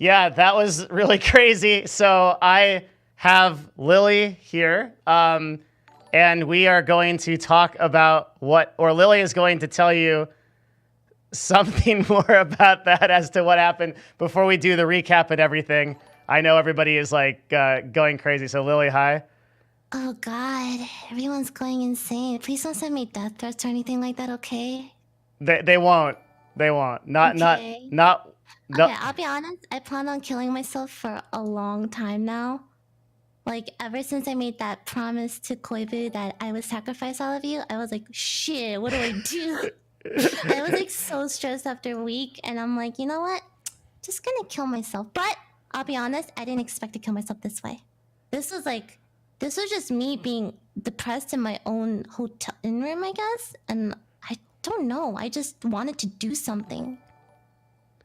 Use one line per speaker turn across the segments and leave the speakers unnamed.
Yeah, that was really crazy. So I have Lily here, and we are going to talk about or Lily is going to tell you something more about that as to what happened before we do the recap and everything. I know everybody is like going crazy. So Lily, hi.
Oh God, everyone's going insane. Please don't send me death threats or anything like that, okay?
They won't. They won't. Not not
Okay.
not. No.
Okay, I'll be honest. I plan on killing myself for a long time now. Like, ever since I made that promise to Koibu that I would sacrifice all of you, I was like, shit, what do I do? I was like so stressed after a week, and I'm like, you know what? Just gonna kill myself. But I'll be honest, I didn't expect to kill myself this way. This was just me being depressed in my own hotel room, I guess. And I don't know. I just wanted to do something.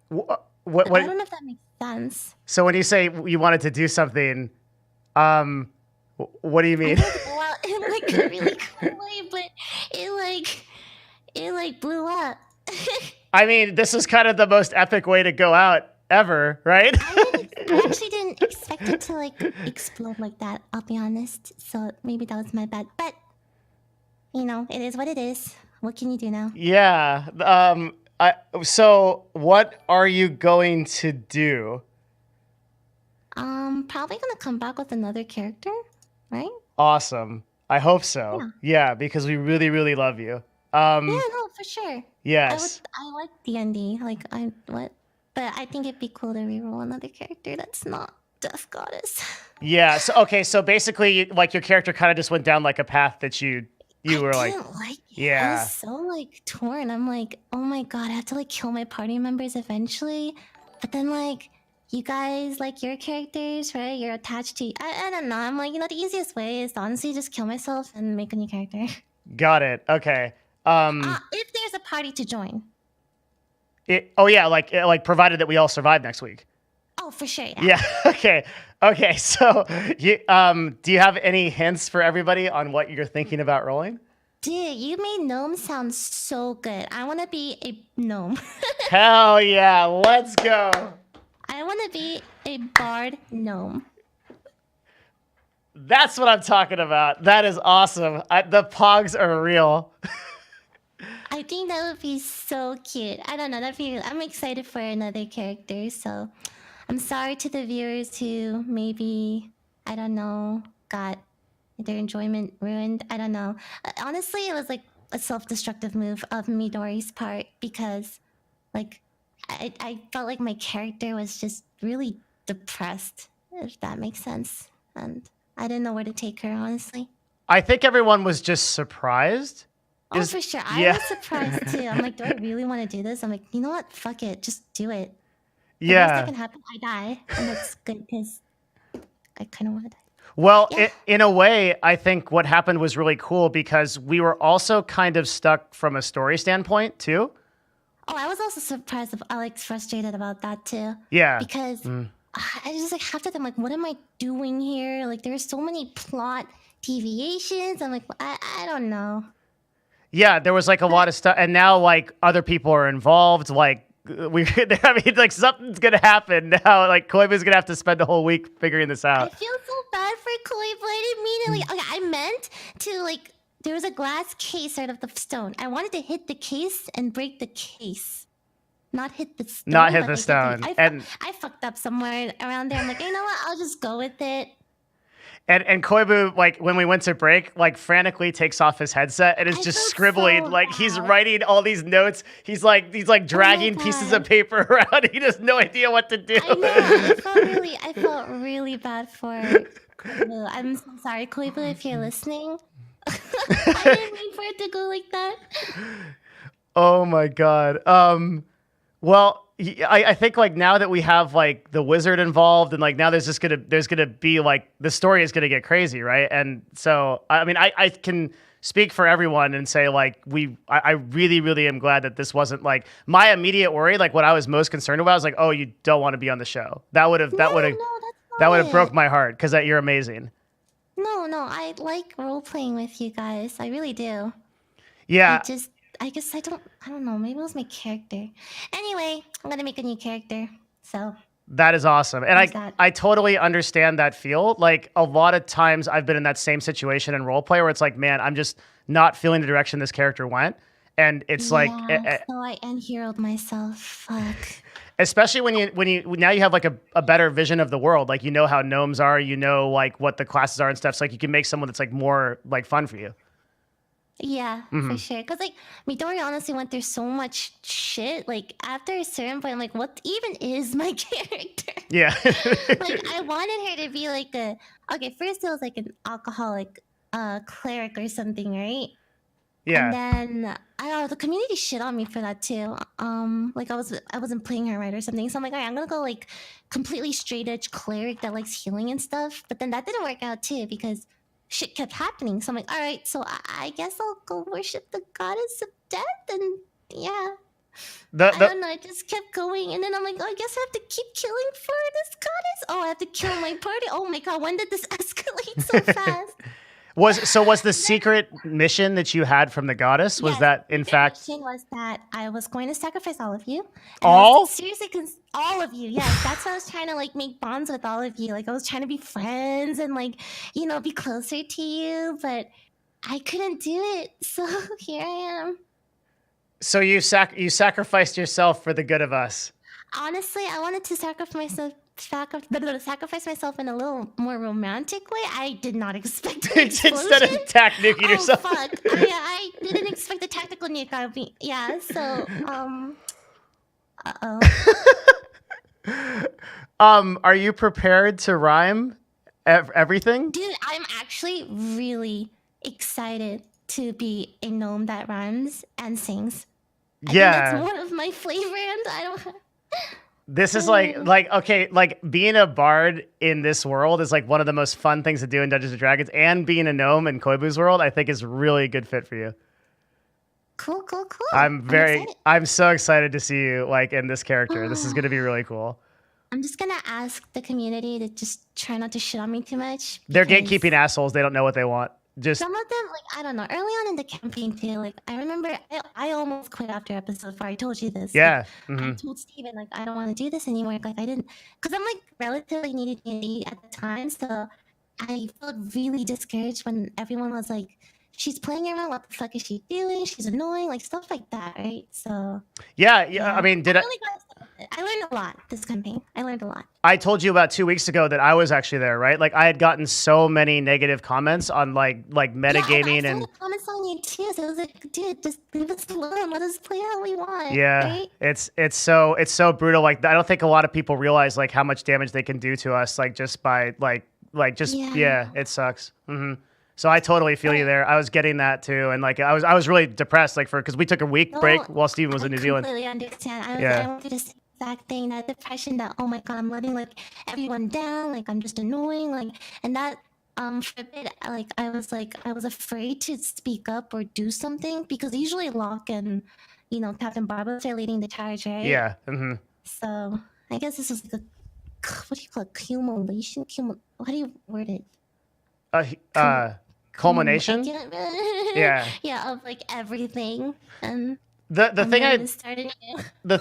What?
I don't know if that makes sense.
So when you say you wanted to do something, what do you mean?
I wanted to go out in like a really cool way, but it blew up.
I mean, this is kind of the most epic way to go out ever, right?
I actually didn't expect it to like explode like that, I'll be honest. So maybe that was my bad. But you know, it is what it is. What can you do now?
Yeah. So what are you going to do?
Probably gonna come back with another character, right?
Awesome. I hope so. Yeah, because we really, really love you.
Yeah, no, for sure.
Yes.
I like D&D. But I think it'd be cool to reroll another character that's not Death Goddess.
Yeah. So basically, like your character kind of just went down like a path that you were like.
I didn't like it.
Yeah.
I was so like torn. I'm like, oh my god, I have to like kill my party members eventually. But then like, you guys like your characters, right? You're attached to. I don't know. I'm like, you know, the easiest way is to honestly just kill myself and make a new character.
Got it. Okay.
If there's a party to join.
Like provided that we all survive next week.
Oh, for sure.
Yeah. Okay. Okay. So, do you have any hints for everybody on what you're thinking about rolling?
Dude, you made gnome sound so good. I want to be a gnome.
Hell yeah! Let's go.
I want to be a bard gnome.
That's what I'm talking about. That is awesome. The pogs are real.
I think that would be so cute. I don't know. I'm excited for another character. So, I'm sorry to the viewers who maybe, I don't know, got their enjoyment ruined. I don't know. Honestly, it was like a self-destructive move of Midori's part because, like, I felt like my character was just really depressed, if that makes sense. And I didn't know where to take her, honestly.
I think everyone was just surprised.
Oh, for sure. I was surprised too. I'm like, do I really want to do this? I'm like, you know what? Fuck it. Just do it. The worst that can happen, I die. And that's good because I kind of want to die.
Well, in a way, I think what happened was really cool because we were also kind of stuck from a story standpoint too.
Oh, I was also surprised. Frustrated about that too.
Yeah.
Because I just like half the time, like, what am I doing here? Like, there's so many plot deviations. I'm like, I don't know.
Yeah, there was like a lot of stuff, and now like other people are involved. Like I mean, like something's gonna happen now. Like Koibu's gonna have to spend the whole week figuring this out.
I feel so bad for Koibu. I didn't mean it. Like, I meant to like. There was a glass case out of the stone. I wanted to hit the case and break the case, not hit the stone.
Not hit the stone.
I fucked up somewhere around there. I'm like, you know what? I'll just go with it.
And Koibu, like when we went to break, like frantically takes off his headset and is just scribbling, so like he's writing all these notes. He's like dragging pieces of paper around. He has no idea what to do.
I know. I felt really bad for Koibu. I'm so sorry, Koibu, if you're listening. I didn't mean for it to go like that.
Oh my god. Well, I think like now that we have like the wizard involved and like now there's gonna be like the story is gonna get crazy, right? And so I mean I can speak for everyone and say like I really, really am glad that this wasn't like my immediate worry. Like what I was most concerned about was like, oh, you don't want to be on the show. That would have broke my heart because you're amazing. No,
I like role playing with you guys. I really do.
Yeah.
I don't know. Maybe it was my character. Anyway, I'm gonna make a new character. So
That is awesome. And
There's that.
I totally understand that feel. Like a lot of times I've been in that same situation in roleplay where it's like, man, I'm just not feeling the direction this character went. And it's like,
Yeah, so I unheroed myself. Fuck.
especially when you now you have like a better vision of the world. Like, you know how gnomes are, you know, like what the classes are and stuff. So like you can make someone that's like more like fun for you.
Yeah, for sure. Cause like Midori honestly went through so much shit. Like after a certain point, I'm like, what even is my character?
Yeah.
Like I wanted her to be like a okay. First it was like an alcoholic, cleric or something, right? And
Yeah.
then I don't know, the community shit on me for that too. Like I wasn't playing her right or something. So I'm like, all right, I'm gonna go like completely straight edge cleric that likes healing and stuff. But then that didn't work out too because shit kept happening. So I'm like, all right, so I guess I'll go worship the goddess of death. And yeah, I
The
don't know. I just kept going, and then I'm like, oh, I guess I have to keep killing for this goddess. Oh, I have to kill my party. Oh my god, when did this escalate so fast?
was the secret mission that you had from the goddess, was
Yes,
that in
the
fact
mission was that I was going to sacrifice all of you. And I
all?
was seriously, all of you. Yes, that's why I was trying to like make bonds with all of you. Like I was trying to be friends and like be closer to you, but I couldn't do it. So here I am.
So you sacrificed yourself for the good of us.
Honestly, I wanted to sacrifice myself in a little more romantic way. I did not expect an explosion.
Instead of attack nuking yourself.
Fuck. I didn't expect the tactical nuke out of me. Yeah, so
Are you prepared to rhyme everything?
dude, I'm actually really excited to be a gnome that rhymes and sings. I think that's
Yeah.
one of my flavor, and I don't.
This is like okay, like being a bard in this world is like one of the most fun things to do in Dungeons and Dragons, and being a gnome in Koibu's world, I think is really a good fit for you.
Cool.
I'm so excited to see you like in this character. This is gonna be really cool.
I'm just gonna ask the community to just try not to shit on me too much.
They're
because
gatekeeping assholes. They don't know what they want. Just
some of them, like I don't know, early on in the campaign too. Like I remember, I almost quit after episode 4. I told you this.
yeah.
Like, I
Mhm.
told Steven like I don't want to do this anymore. Like I didn't, because I'm like relatively new to D&D at the time, so I felt really discouraged when everyone was like, "She's playing around. What the fuck is she doing? She's annoying." Like stuff like that, right? So
Yeah. I mean,
really got stuck with it. I learned a lot this campaign. I learned a lot.
I told you about 2 weeks ago that I was actually there, right? Like I had gotten so many negative comments on like metagaming
I saw
and
the comments on you too. So I was like, dude, just leave us alone. Let us play how we want.
yeah,
Right?
it's so brutal. Like I don't think a lot of people realize like how much damage they can do to us, like just by
Yeah.
it sucks. So I totally feel you there. I was getting that too, and like I was really depressed, like because we took a week break while Steven was in New Zealand.
I completely understand.
Yeah.
I went through the same exact thing, that depression, that oh my god, I'm letting like everyone down, like I'm just annoying, like, and that for a bit, I was afraid to speak up or do something because usually Locke and Captain Barba are leading the charge, right?
Yeah.
So I guess this was like a what do you call it? Accumulation? How do you word it?
Culmination. Yeah.
Yeah, of like everything. And
The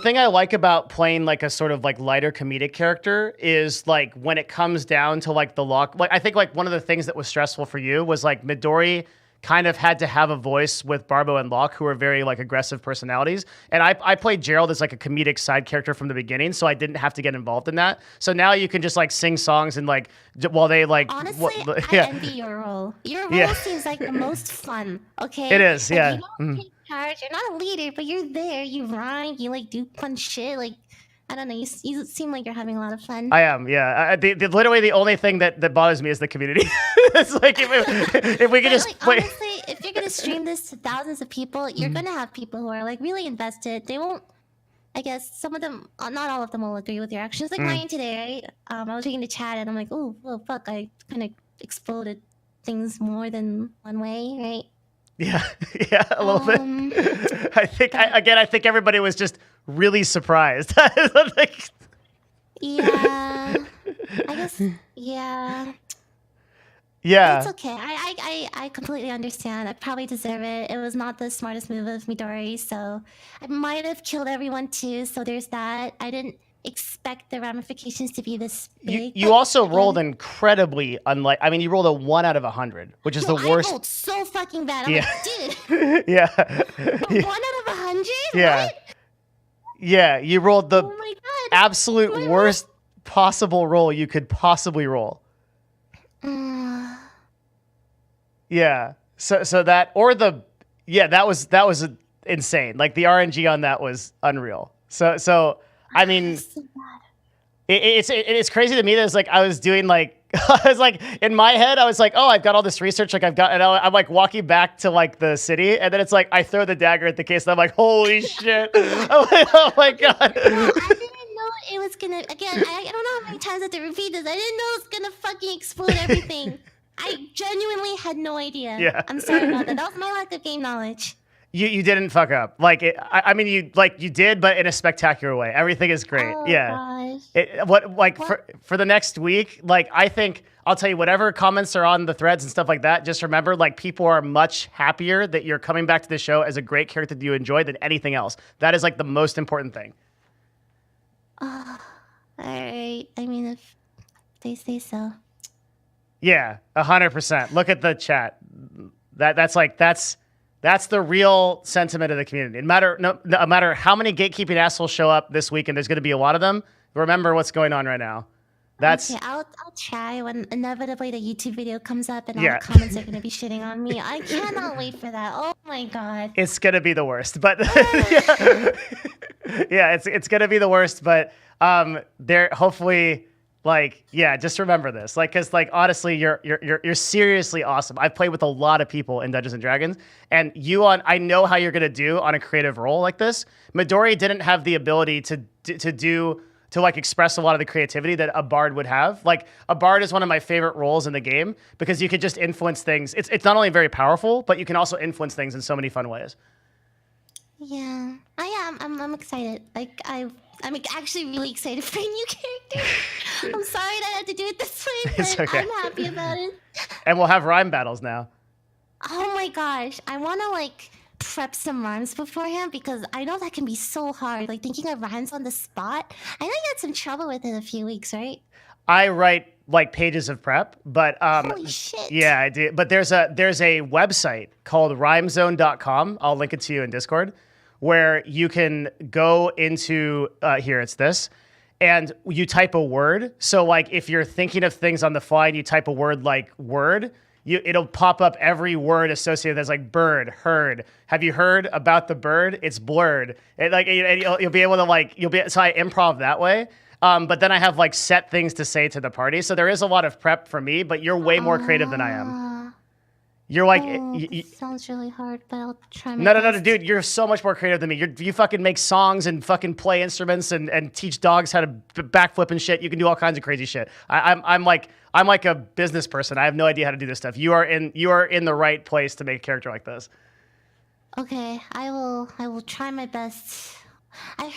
thing I like about playing like a sort of like lighter comedic character is like when it comes down to like the Locke. Like I think like one of the things that was stressful for you was like Midori kind of had to have a voice with Barbo and Locke, who are very like aggressive personalities. And I played Gerald as like a comedic side character from the beginning, so I didn't have to get involved in that. So now you can just like sing songs and like while they like
honestly,
yeah.
I envy your role. Your role seems like the most fun. Okay,
It is,
like,
yeah.
You don't take charge. You're not a leader, but you're there. You rhyme. You like do fun shit. Like I don't know. You seem like you're having a lot of fun.
I am, yeah. Literally the only thing that bothers me is the community. It's like if we could just
like,
play.
honestly, if you're gonna stream this to thousands of people, you're gonna have people who are like really invested. They won't. I guess some of them, not all of them, will agree with your actions. Like mine today, right? I was reading the chat and I'm like, oh, well, fuck, I kind of exploded things more than one way, right?
Yeah, a little bit. I think I think everybody was just really surprised.
Yeah, I guess. Yeah.
Yeah.
It's okay. I completely understand. I probably deserve it. It was not the smartest move of Midori, so I might have killed everyone too. So there's that. I didn't expect the ramifications to be this big.
You also rolled incredibly unlike. I mean, you rolled a 1 out of 100, which is the worst.
I rolled so fucking bad. I'm
Yeah.
like, dude.
Yeah.
1 out of 100?
Yeah.
What?
Yeah, you rolled the
Oh my God.
absolute worst possible roll you could possibly roll. Yeah. So that that was insane. Like the RNG on that was unreal. So I mean,
so bad.
it's crazy to me that it's like I was doing like I was like in my head I was like, oh, I've got all this research, like I'm like walking back to like the city, and then it's like I throw the dagger at the case and I'm like, holy shit. I'm like, oh my God.
I didn't know it was gonna, again, I don't know how many times I have to repeat this. I didn't know it was gonna fucking explode everything. I genuinely had no idea.
Yeah.
I'm sorry about that. That was my lack of game knowledge.
You didn't fuck up. Like I mean you did, but in a spectacular way. Everything is great.
Oh,
yeah.
gosh.
For the next week, like I think I'll tell you whatever comments are on the threads and stuff like that. Just remember, like people are much happier that you're coming back to the show as a great character that you enjoy than anything else. That is like the most important thing.
All right. I mean, if they say so.
Yeah, 100%. Look at the chat. That's the real sentiment of the community. No matter how many gatekeeping assholes show up this week, and there's going to be a lot of them, remember what's going on right now. That's
okay. I'll try when inevitably the YouTube video comes up and all the comments are going to be shitting on me. I cannot wait for that. Oh my God.
It's going to be the worst, but yeah, it's going to be the worst, but there hopefully. Like, yeah, just remember this. Like, cause like honestly, you're seriously awesome. I've played with a lot of people in Dungeons and Dragons, and I know how you're gonna do on a creative role like this. Midori didn't have the ability to like express a lot of the creativity that a bard would have. Like a bard is one of my favorite roles in the game because you could just influence things. It's not only very powerful, but you can also influence things in so many fun ways.
Yeah, I am. I'm excited. Like I'm actually really excited for a new character. I'm sorry that I had to do it this way, but
It's okay.
I'm happy about it.
And we'll have rhyme battles now.
Oh my gosh, I want to like prep some rhymes beforehand because I know that can be so hard. Like thinking of rhymes on the spot. I know you had some trouble with it a few weeks, right?
I write like pages of prep, but
holy shit.
Yeah, I do. But there's a website called rhymezone.com. I'll link it to you in Discord, where you can go into here. It's this, and you type a word. So like if you're thinking of things on the fly and you type a word like word, it'll pop up every word associated. That's like bird, heard. Have you heard about the bird? It's blurred. You'll be able to so I improv that way. But then I have like set things to say to the party. So there is a lot of prep for me, but you're way more creative than I am. You're like,
sounds really hard, but I'll try my best.
No, dude, you're so much more creative than me. You fucking make songs and fucking play instruments and teach dogs how to backflip and shit. You can do all kinds of crazy shit. I'm like a business person. I have no idea how to do this stuff. You are in the right place to make a character like this.
Okay, I will try my best. I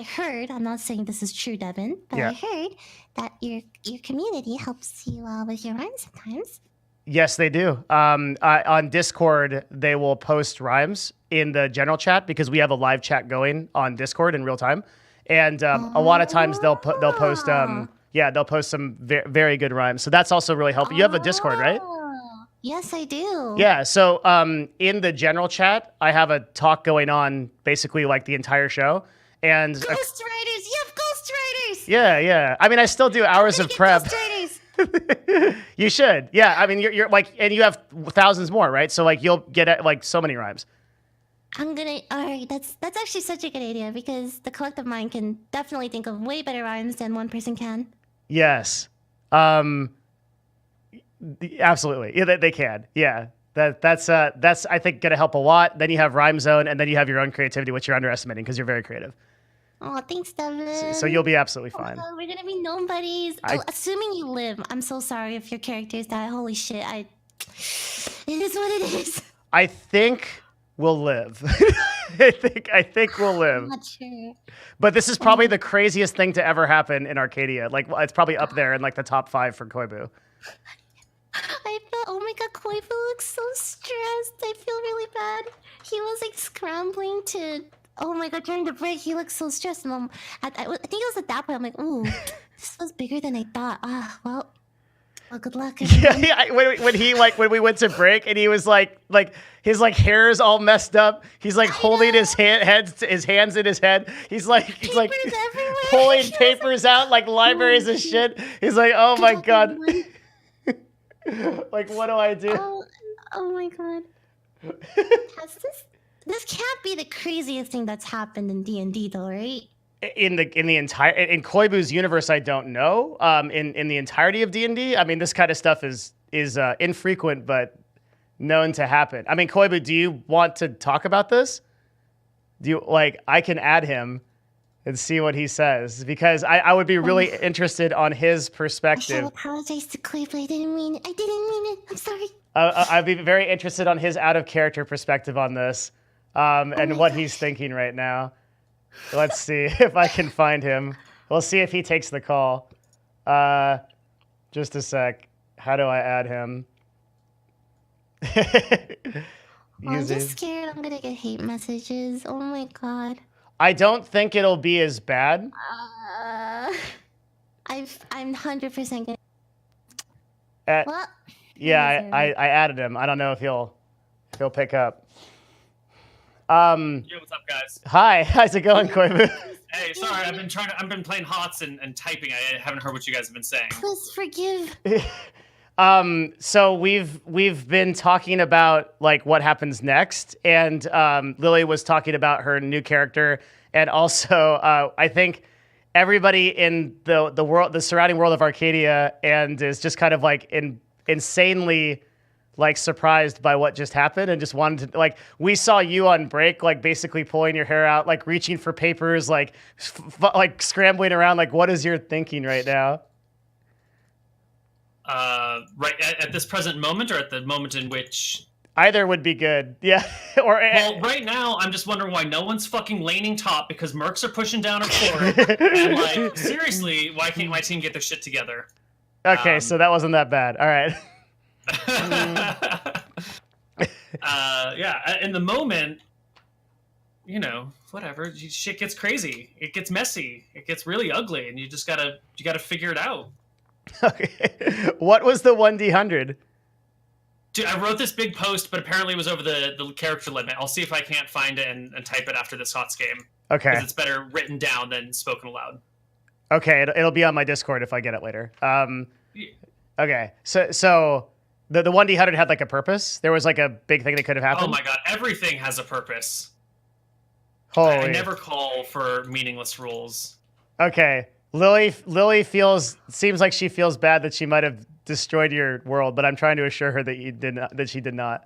heard, I'm not saying this is true, Devin, but I heard that your community helps you with your rhymes sometimes.
Yes, they do. On Discord, they will post rhymes in the general chat because we have a live chat going on Discord in real time, and a lot of times they'll post some very good rhymes. So that's also really helpful. You have a Discord, right?
Yes, I do.
Yeah. So in the general chat, I have a talk going on basically like the entire show. And
Ghostwriters, you have ghostwriters.
Yeah. I mean, I still do hours of prep. You should. Yeah. I mean, you're like, and you have thousands more, right? So like, you'll get like so many rhymes.
All right. That's actually such a good idea because the collective mind can definitely think of way better rhymes than one person can.
Yes. Absolutely. Yeah, they can. Yeah. That's I think gonna help a lot. Then you have Rhyme Zone, and then you have your own creativity, which you're underestimating because you're very creative.
Oh, thanks, Devin.
So you'll be absolutely fine.
Oh, we're gonna be known buddies. Assuming you live. I'm so sorry if your characters die. Holy shit! It is what it is.
I think we'll live. I think we'll live.
I'm not sure.
But this is probably the craziest thing to ever happen in Arcadia. Like it's probably up there in like the top 5 for Koibu.
I felt, oh my god, Koifu looks so stressed. I feel really bad. He was like scrambling to oh my god, during the break, he looked so stressed. And I think it was at that point, I'm like, ooh, this was bigger than I thought. Well, good luck, everyone.
Yeah, when we went to break and he was like his like hair is all messed up. He's like holding his hands in his head. He's like
everywhere.
pulling papers out like libraries and shit. He's like, oh my god. Like, what do I do?
Oh my god. This can't be the craziest thing that's happened in D&D though, right?
In the entire in Koibu's universe, I don't know. In the entirety of D&D, I mean, this kind of stuff is infrequent but known to happen. I mean, Koibu, do you want to talk about this? Do you like? I can add him and see what he says because I would be really interested on his perspective.
I should apologize to Koibu. I didn't mean it. I'm sorry.
I'd be very interested on his out of character perspective on this, and what he's thinking right now. Let's see if I can find him. We'll see if he takes the call. Just a sec. How do I add him?
I'm just scared I'm gonna get hate messages. Oh my god.
I don't think it'll be as bad.
I'm 100% gonna.
Well, yeah, I added him. I don't know if he'll pick up.
Yo, what's up, guys?
Hi, how's it going, Koibu?
Hey, sorry, I've been playing HOTS and typing. I haven't heard what you guys have been saying.
Please forgive.
So we've been talking about like what happens next, and Lily was talking about her new character, and also I think everybody in the world, the surrounding world of Arcadia, and is just kind of like insanely like surprised by what just happened and just wanted to like we saw you on break like basically pulling your hair out like reaching for papers like like scrambling around like what is your thinking right now?
Right at this present moment or at the moment in which
either would be good. Yeah.
Well, right now I'm just wondering why no one's fucking laning top because mercs are pushing down our court and like seriously why can't my team get their shit together?
Okay, so that wasn't that bad. All right.
Yeah, in the moment, you know, whatever, shit gets crazy. It gets messy. It gets really ugly, and you gotta figure it out.
Okay. What was the 1D100?
Dude, I wrote this big post, but apparently it was over the character limit. I'll see if I can't find it and type it after this HOTS game.
Okay.
Because it's better written down than spoken aloud.
Okay, it'll be on my Discord if I get it later.
Yeah.
Okay, so the 1D100 had like a purpose? There was like a big thing that could have happened?
Oh my god, everything has a purpose.
Holy.
I never call for meaningless rules. Okay.
Lily seems like she feels bad that she might have destroyed your world, but I'm trying to assure her that she did not.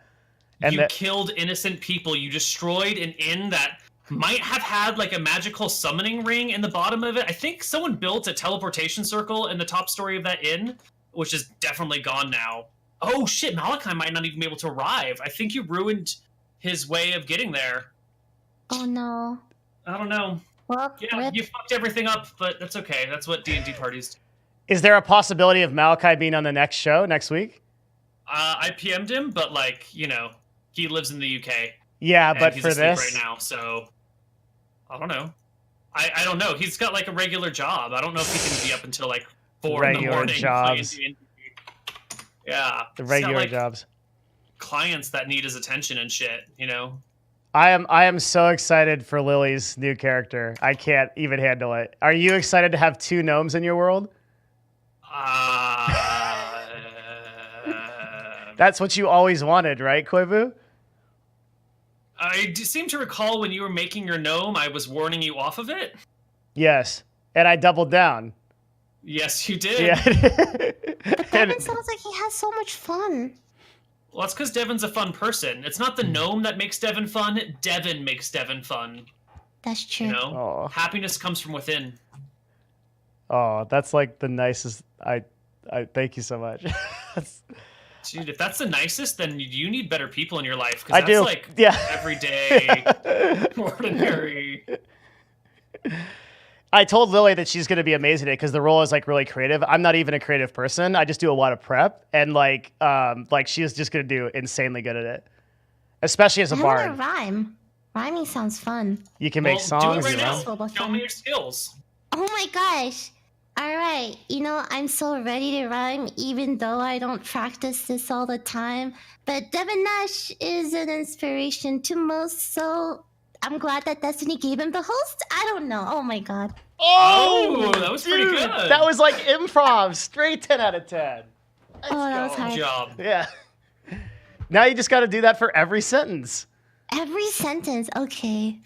And
you killed innocent people. You destroyed an inn that might have had like a magical summoning ring in the bottom of it. I think someone built a teleportation circle in the top story of that inn, which is definitely gone now. Oh shit, Malachi might not even be able to arrive. I think you ruined his way of getting there.
Oh no.
I don't know.
Well,
yeah, you fucked everything up, but that's okay. That's what D&D parties do.
Is there a possibility of Malachi being on the next show next week?
I PM'd him, but like, you know, he lives in the UK.
Yeah, but
he's
for
asleep
this
right now, so I don't know. I don't know. He's got like a regular job. I don't know if he can be up until like 4 in the morning.
Jobs.
Yeah.
The regular
got, like,
jobs.
Clients that need his attention and shit, you know?
I am so excited for Lily's new character. I can't even handle it. Are you excited to have 2 gnomes in your world? That's what you always wanted, right, Koibu?
I seem to recall when you were making your gnome, I was warning you off of it.
Yes, and I doubled down.
Yes, you did.
Yeah.
But Devin sounds like he has so much fun.
Well, that's because Devin's a fun person. It's not the gnome that makes Devin fun. Devin makes Devin fun.
That's true.
You know, happiness comes from within.
Oh, that's like the nicest. I thank you so much.
Dude, if that's the nicest, then you need better people in your life.
I do.
Like
yeah.
Everyday, ordinary.
I told Lily that she's going to be amazing at it because the role is like really creative. I'm not even a creative person. I just do a lot of prep, and like she's just going to do insanely good at it, especially as a bard.
Rhyme. Rhyming sounds fun.
You can make
Do it
songs.
right now.
Stressful, but
Show
fun.
me your skills.
Oh my gosh. All right. You know, I'm so ready to rhyme, even though I don't practice this all the time. But DevinNash is an inspiration to most, so I'm glad that Destiny gave him the host. I don't know. Oh my god.
Oh, that was pretty
dude,
good.
That was like improv. Straight 10 out of 10. Let's
That was
go.
hard.
Good job.
Yeah. Now you just got to do that for every sentence.
Every sentence. Okay.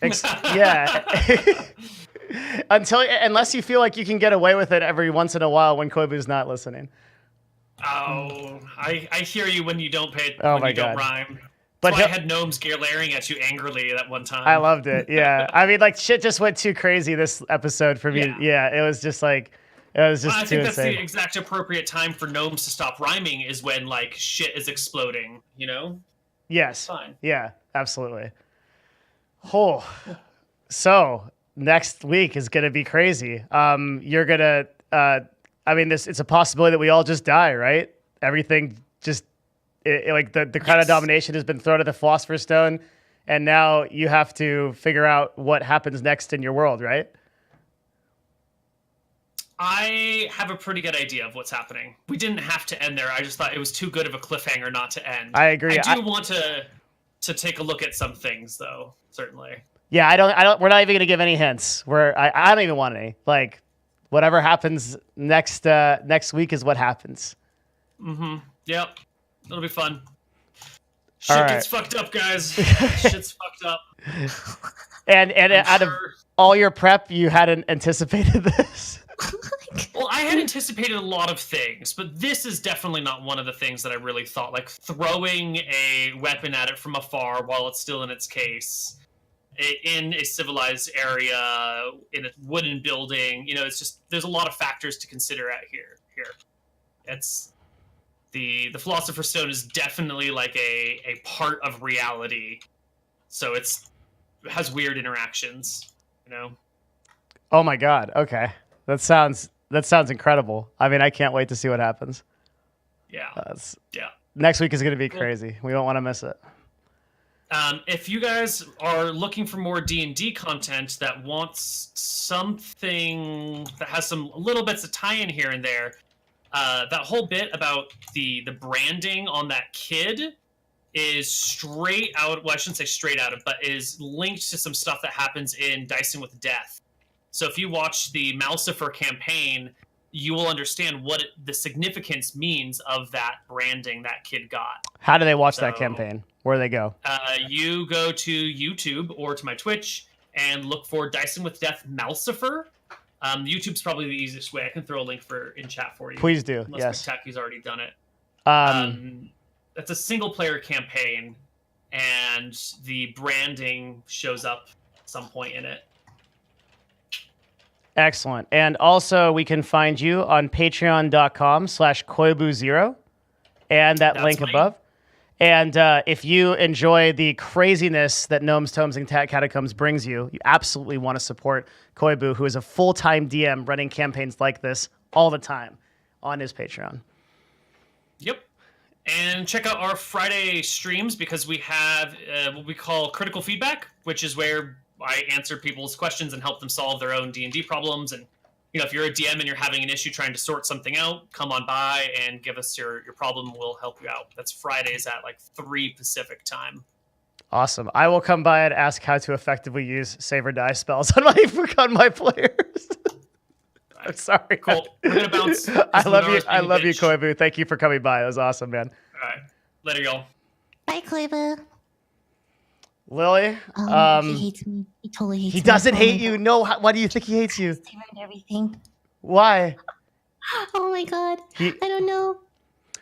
Yeah. Unless you feel like you can get away with it every once in a while when Koibu's not listening.
Oh, I hear you when you don't
Oh
when you
God.
don't rhyme.
But
That's why I had gnomes glaring at you angrily that one time.
I loved it. Yeah. I mean, like, shit just went too crazy this episode for me. Yeah. It was just like, it was just
I
too
think that's
insane.
the exact appropriate time for gnomes to stop rhyming is when like shit is exploding. You know?
Yes.
Fine.
Yeah. Absolutely. Oh. So next week is gonna be crazy. You're gonna. I mean, it's a possibility that we all just die, right? Everything just like the crown of domination has been thrown at the Philosopher's Stone, and now you have to figure out what happens next in your world, right?
I have a pretty good idea of what's happening. We didn't have to end there. I just thought it was too good of a cliffhanger not to end.
I agree.
I do want to take a look at some things, though. Certainly.
Yeah, I don't. We're not even gonna give any hints. I don't even want any. Like, whatever happens next week is what happens.
Mm-hmm. Yep. It'll be fun. Shit
All right.
gets fucked up, guys. Shit's fucked up.
And out of all your prep, you hadn't anticipated this.
Well, I had anticipated a lot of things, but this is definitely not one of the things that I really thought. Like throwing a weapon at it from afar while it's still in its case, in a civilized area, in a wooden building. You know, it's just there's a lot of factors to consider at here. It's the Philosopher's Stone is definitely like a part of reality, so it has weird interactions. You know.
Oh my God. Okay. That sounds incredible. I mean, I can't wait to see what happens.
Yeah. Yeah.
Next week is going to be crazy. We don't want to miss it.
If you guys are looking for more D&D content that wants something that has some little bits of tie-in here and there, that whole bit about the branding on that kid is straight out. Well, I shouldn't say straight out of, but is linked to some stuff that happens in Dicing with Death. So if you watch the Malcifer campaign, you will understand what the significance means of that branding that kid got.
How do they watch that campaign? Where do they go?
You go to YouTube or to my Twitch and look for Dicing with Death Malcifer. YouTube's probably the easiest way. I can throw a link in chat for you.
Please do.
Unless McTackie's already done it. That's a single player campaign, and the branding shows up at some point in it.
Excellent. And also, we can find you on patreon.com/Koibu0 and that's link above. And if you enjoy the craziness that Gnomes, Tomes, and Catacombs brings you, you absolutely want to support Koibu, who is a full-time DM running campaigns like this all the time on his Patreon.
Yep. And check out our Friday streams because we have what we call critical feedback, which is where I answer people's questions and help them solve their own D&D problems. And, you know, if you're a DM and you're having an issue trying to sort something out, come on by and give us your problem. We'll help you out. That's Fridays at like 3 Pacific time.
Awesome. I will come by and ask how to effectively use save or die spells on my players. I'm sorry.
Cool. We're going to bounce.
I love you. I love you, Koibu. Thank you for coming by. It was awesome, man.
All right. Later, y'all.
Bye, Koibu.
Lily,
he hates me. He totally hates me.
He doesn't hate you. No, why do you think he hates you?
He ruined everything.
Why?
Oh my God. I don't know.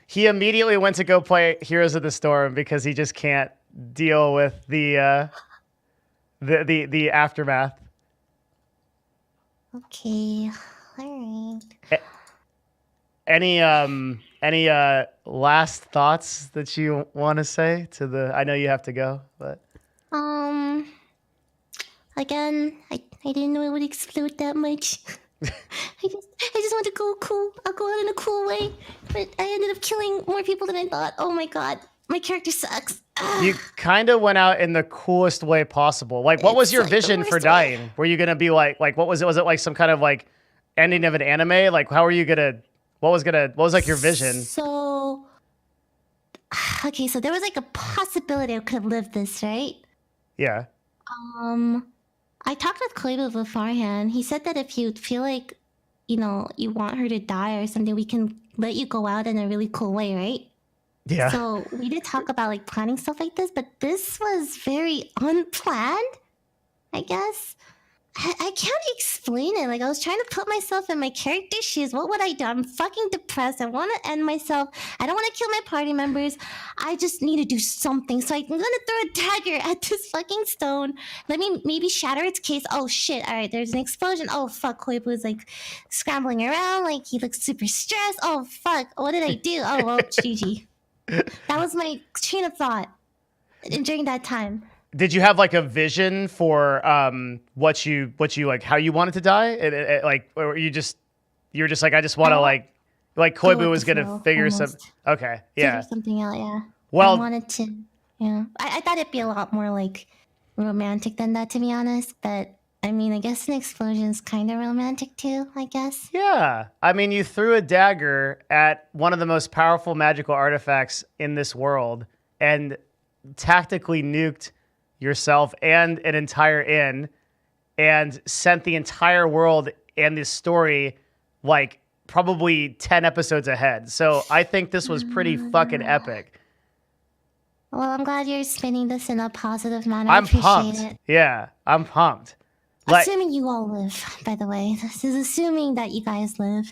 He immediately went to go play Heroes of the Storm because he just can't deal with the aftermath.
Okay. All right.
Any last thoughts that you want to say to the? I know you have to go, but.
Again, I didn't know it would explode that much. I just want to go cool. I'll go out in a cool way, but I ended up killing more people than I thought. Oh my God, my character sucks.
You kind of went out in the coolest way possible. Like, what was
It's
your
like the
vision for
worst way.
dying? Were you gonna be like what was it? Was it like some kind of like ending of an anime? Like, how were you gonna? What was like your vision?
So, okay, so there was like a possibility I could have lived this, right?
Yeah.
I talked with Koibu beforehand. He said that if you feel like, you know, you want her to die or something, we can let you go out in a really cool way, right?
Yeah.
So we did talk about like planning stuff like this, but this was very unplanned, I guess. I can't explain it. Like, I was trying to put myself in my character's shoes. What would I do? I'm fucking depressed. I want to end myself. I don't want to kill my party members. I just need to do something. So I'm going to throw a dagger at this fucking stone. Let me maybe shatter its case. Oh, shit. All right, there's an explosion. Oh, fuck. Koibu's like scrambling around. Like, he looks super stressed. Oh, fuck. What did I do? Oh, well, GG. That was my train of thought during that time.
Did you have like a vision for what you like how you wanted to die? Like, or you were just like, I just want to like Koibu
with
was
the
gonna
flow,
figure
almost.
some. Okay, yeah.
Figure something out, yeah.
Well-
I wanted to, yeah. I thought it'd be a lot more like romantic than that, to be honest. But I mean, I guess an explosion is kind of romantic too, I guess.
Yeah. I mean, you threw a dagger at one of the most powerful magical artifacts in this world and tactically nuked yourself and an entire inn and sent the entire world and this story like probably 10 episodes ahead. So I think this was pretty fucking epic.
Well, I'm glad you're spinning this in a positive manner. I
I'm
appreciate
pumped.
it.
Yeah, I'm pumped. Like,
Assuming you all live, by the way. This is assuming that you guys live.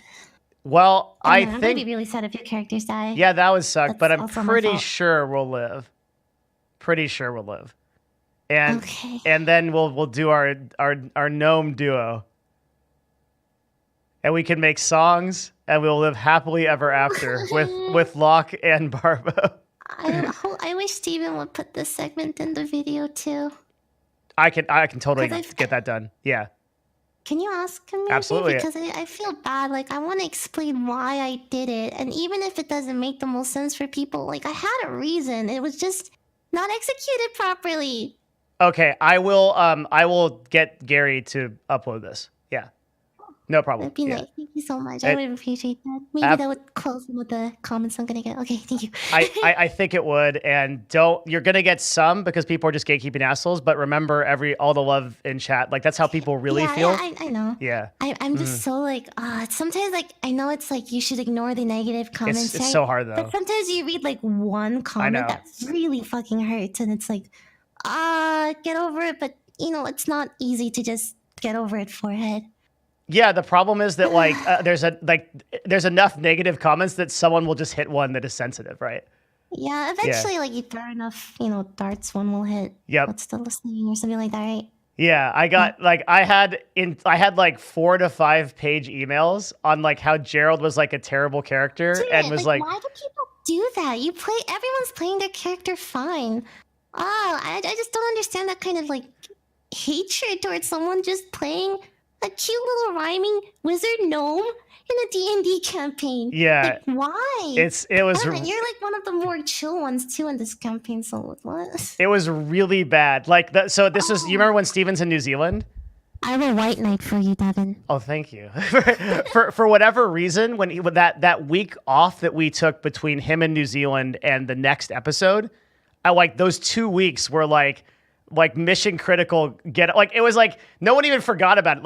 well, I
I'm gonna
think
be really sad if your characters die.
yeah, that would suck,
That's
but I'm
also my
pretty
fault.
sure we'll live. Pretty sure we'll live. And
Okay.
and then we'll do our gnome duo. And we can make songs and we'll live happily ever after with Locke and Barbo.
I wish Steven would put this segment in the video too.
I can totally
'Cause I-
get that done. Yeah.
Can you ask him? Maybe?
Absolutely.
Because I feel bad. Like, I want to explain why I did it. And even if it doesn't make the most sense for people, like, I had a reason. It was just not executed properly.
Okay, I will get Gary to upload this. Yeah. No problem.
That'd be
Yeah.
nice. Thank you so much.
It-
I would appreciate that. Maybe that would close some of the comments I'm going to get. Okay, thank you.
I think it would, and you're gonna get some because people are just gatekeeping assholes. But remember, all the love in chat, like that's how people really feel.
Yeah, I know.
Yeah,
I'm just so like, sometimes like, I know it's like you should ignore the negative comments.
it's
right?
so hard though.
But sometimes you read like one comment
know.
that really fucking hurts, and it's like, get over it. But you know, it's not easy to just get over it, forehead.
Yeah, the problem is that like there's enough negative comments that someone will just hit one that is sensitive, right?
Yeah, eventually, like you throw enough, darts, one will hit.
Yep.
What's the listening or something like that, right?
Yeah, I got like I had like 4 to 5 page emails on like how Gerald was like a terrible character
Dude,
and was like
why do people do that? Everyone's playing their character fine. I just don't understand that kind of like hatred towards someone just playing a cute little rhyming wizard gnome in a D&D campaign.
Yeah.
Like, why?
it was
You're like one of the more chill ones too in this campaign, so what?
it was really bad. Like so this is you remember when Steven's in New Zealand?
I have a white knight for you, Devin.
Oh, thank you. for whatever reason, when that week off that we took between him and New Zealand and the next episode, I like those 2 weeks were like mission critical. It was like no one even forgot about it.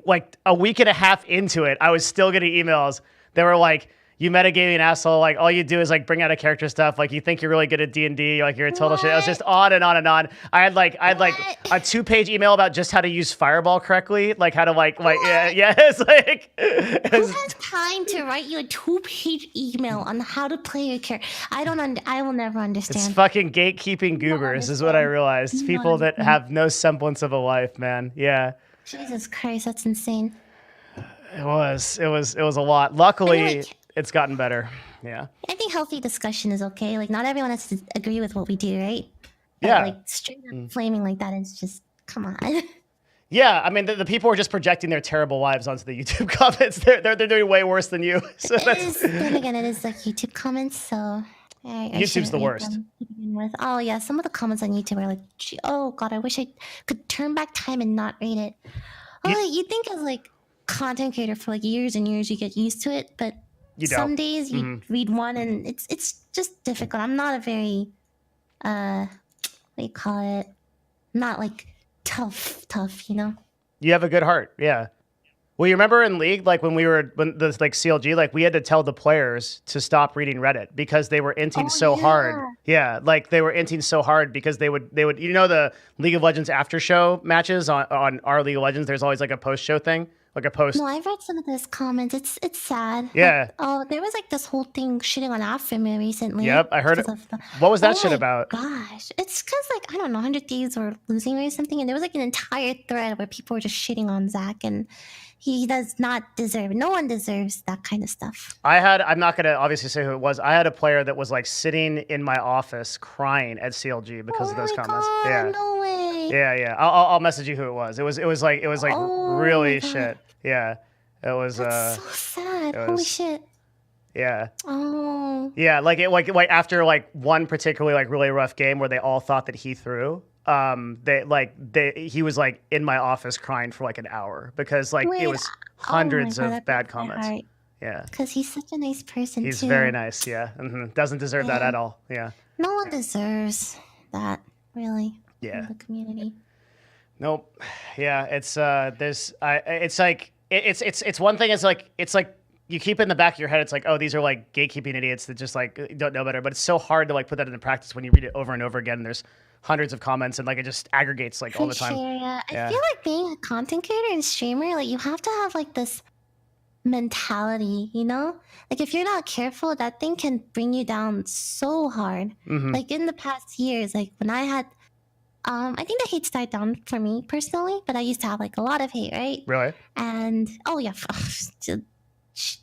Like a week and a half into it, I was still getting emails. They were like, "You metagaming asshole! Like all you do is like bring out a character stuff. Like you think you're really good at D&D. Like you're a total shit." It was just on and on and on. I had like a 2-page email about just how to use Fireball correctly, like how to yeah. It's like
Who has time to write you a 2-page email on how to play your character? I will never understand.
it's fucking gatekeeping goobers is what I realized. It's people that have no semblance of a life, man. Yeah.
Jesus Christ, that's insane.
It was a lot. Luckily,
I mean, like-
it's gotten better. Yeah.
I think healthy discussion is okay. Like, not everyone has to agree with what we do, right? But,
Yeah.
like, straight up flaming like that is just, come on.
Yeah, I mean the people are just projecting their terrible lives onto the YouTube comments. They're doing way worse than you. So
It is, then again, it is like YouTube comments, so I
YouTube's
shouldn't
the
read
worst.
them to begin with. Oh yeah, some of the comments on YouTube are like, "Gee, oh god, I wish I could turn back time and not read it." Oh, you think as like content creator for like years and years, you get used to it, but
You
some
don't.
days you read one and it's just difficult. I'm not a very what do you call it? Not like tough, you know.
You have a good heart. Yeah. Well, you remember in League, like when the like CLG, like we had to tell the players to stop reading Reddit because they were inting so hard. Yeah, like they were inting so hard because they would you know the League of Legends Aftershow matches on our League of Legends. There's always like a post show thing, like a post.
No, I've read some of those comments. It's sad.
Yeah.
Like, there was like this whole thing shitting on Aftermoon recently.
Yep, I heard it. What was that shit about?
Gosh, it's because like I don't know, 100 Thieves were losing or something, and there was like an entire thread where people were just shitting on Zach, and he does not deserve. No one deserves that kind of stuff.
I'm not gonna obviously say who it was. I had a player that was like sitting in my office crying at CLG because of those comments.
God,
yeah.
No way.
Yeah. I'll message you who it was. It was like really shit. Yeah. It was
That's so sad. Holy shit.
Yeah.
Oh.
Yeah, like after like one particularly like really rough game where they all thought that he threw. He was like in my office crying for like an hour because like it was hundreds of bad comments. Yeah.
Because he's such a nice person.
He's
too.
very nice. Yeah. Doesn't deserve that at all. Yeah.
No one deserves that, really.
Yeah.
In the community.
Nope. Yeah. It's it's one thing. It's like you keep it in the back of your head. It's like, oh, these are like gatekeeping idiots that just like don't know better. But it's so hard to like put that into practice when you read it over and over again. And there's hundreds of comments and like it just aggregates like all the time.
Sure, yeah. I feel like being a content creator and streamer, like you have to have like this mentality, you know? Like if you're not careful, that thing can bring you down so hard. Like in the past years, like when I had I think the hate died down for me personally, but I used to have like a lot of hate, right?
Really?
And oh yeah,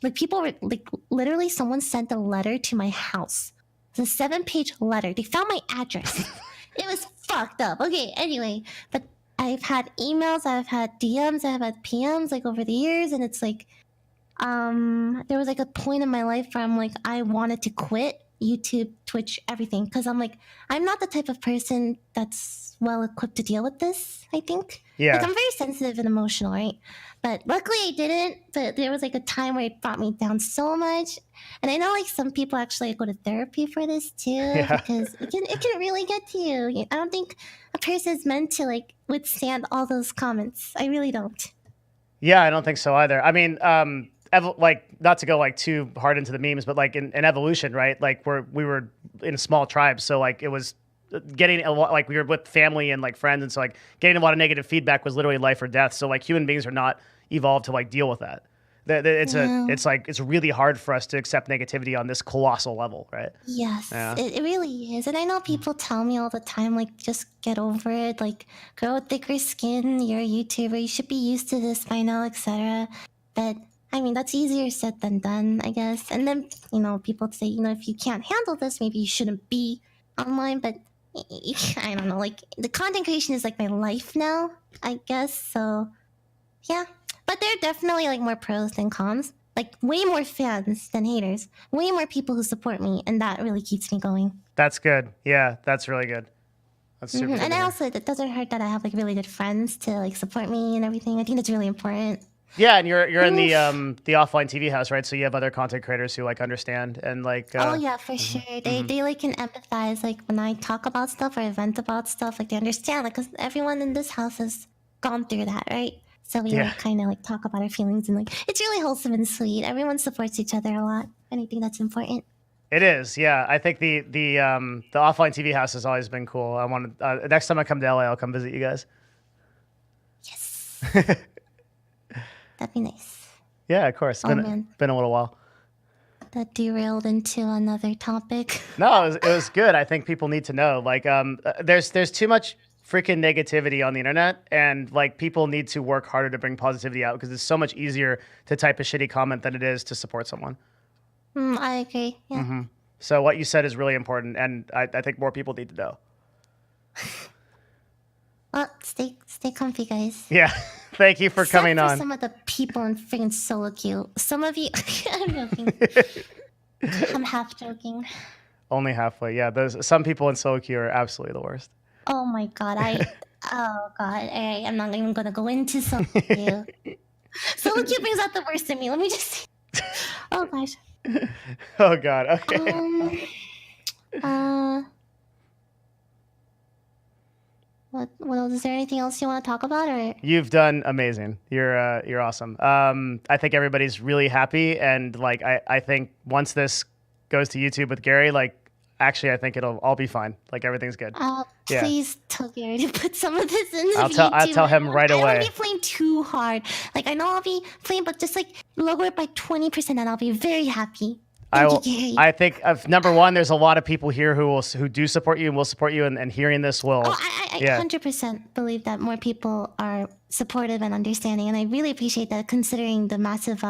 like people were like literally someone sent a letter to my house. It's a 7-page letter. They found my address. It was fucked up. Okay, anyway, but I've had emails, I've had DMs, I've had PMs like over the years, and it's like there was like a point in my life where I'm like I wanted to quit YouTube, Twitch, everything, because I'm like I'm not the type of person that's well equipped to deal with this, I think.
Yeah.
Like I'm very sensitive and emotional, right? But luckily I didn't. But there was like a time where it brought me down so much. And I know like some people actually go to therapy for this too, because it can really get to you. I don't think a person's meant to like withstand all those comments. I really don't.
Yeah, I don't think so either. I mean, like not to go like too hard into the memes, but like in evolution, right? Like we were in a small tribe, so like it was getting a lot, like we were with family and like friends, and so like getting a lot of negative feedback was literally life or death. So like human beings are not evolved to like deal with that. It's really hard for us to accept negativity on this colossal level, right?
Yes, it really is. And I know people tell me all the time, like, just get over it, like, grow thicker skin, you're a YouTuber, you should be used to this by now, etc. But I mean, that's easier said than done, I guess. And then, you know, people say, you know, if you can't handle this, maybe you shouldn't be online. But I don't know, like, the content creation is like my life now, I guess. So, yeah. But there are definitely like more pros than cons. Like way more fans than haters. Way more people who support me, and that really keeps me going.
That's good. Yeah, that's really good. That's super good.
And also, it doesn't hurt that I have like really good friends to like support me and everything. I think that's really important.
Yeah, and you're in the offline TV house, right? So you have other content creators who like understand and like.
Oh yeah, for sure. They like can empathize. Like when I talk about stuff or vent about stuff, like they understand. Like, cause everyone in this house has gone through that, right? So we like kind of like talk about our feelings, and like it's really wholesome and sweet. Everyone supports each other a lot, and I think that's important.
It is, yeah. I think the offline TV house has always been cool. I want to next time I come to LA, I'll come visit you guys.
Yes, that'd be nice.
Yeah, of course. Been a little while.
That derailed into another topic.
No, it was good. I think people need to know. Like, there's too much freaking negativity on the internet, and like people need to work harder to bring positivity out, because it's so much easier to type a shitty comment than it is to support someone.
I agree. Yeah.
So what you said is really important, and I think more people need to know.
Well, stay comfy, guys.
Yeah. Thank you for coming on.
Some of the people in freaking solo queue. Some of you, I'm joking. I'm half joking.
Only halfway. Yeah, those some people in solo queue are absolutely the worst.
Oh my god, oh god, alright, I'm not even gonna go into solo queue. Solo queue brings out the worst in me. Let me just. Oh gosh.
Oh god. Okay.
What else? Is there anything else you want to talk about, or?
You've done amazing. You're awesome. I think everybody's really happy, and like I think once this goes to YouTube with Gary, like actually I think it'll all be fine. Like everything's good. Yeah.
Please tell Gary to put some of this in the
I'll tell him right away.
I don't be playing too hard. Like I know I'll be playing, but just like lower it by 20%, and I'll be very happy.
I think number one, there's a lot of people here who do support you and will support you, and hearing this will.
Oh, I 100% believe that more people are supportive and understanding, and I really appreciate that considering the massive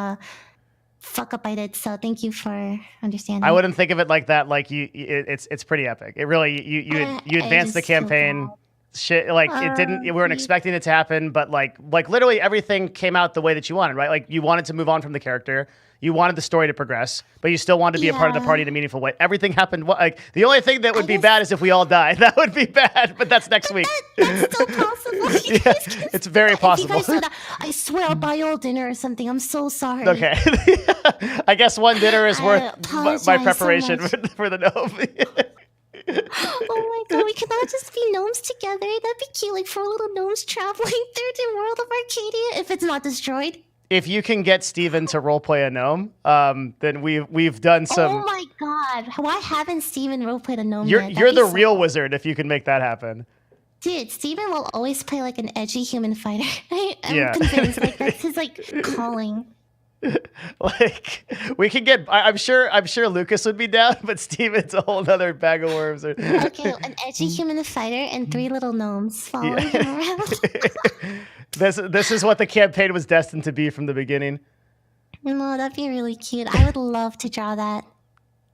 fuck up I did. So thank you for understanding.
I wouldn't think of it like that. Like it's pretty epic. It really you advanced the campaign. Shit, like it didn't. We weren't expecting it to happen, but like literally everything came out the way that you wanted, right? Like you wanted to move on from the character. You wanted the story to progress, but you still wanted to be a part of the party in a meaningful way. Everything happened. Like the only thing that would be bad is if we all die. That would be bad, but that's next week.
That's still possible.
Yeah, it's very possible.
If you guys know that, I swear I'll buy you all dinner or something. I'm so sorry.
Okay. I guess one dinner is worth my preparation for the gnome.
Oh my god, we cannot just be gnomes together. That'd be cute, like 4 little gnomes traveling through the world of Arcadia if it's not destroyed.
If you can get Steven to roleplay a gnome, then we've done some.
Oh my god, why haven't Steven roleplayed a gnome
yet? You're the real wizard if you can make that happen.
Dude, Steven will always play like an edgy human fighter. I'm convinced, like that's his like calling.
Like we could get. I'm sure Lucas would be down, but Steven's a whole other bag of worms.
Okay, an edgy human fighter and 3 little gnomes following him around.
This is what the campaign was destined to be from the beginning.
No, that'd be really cute. I would love to draw that.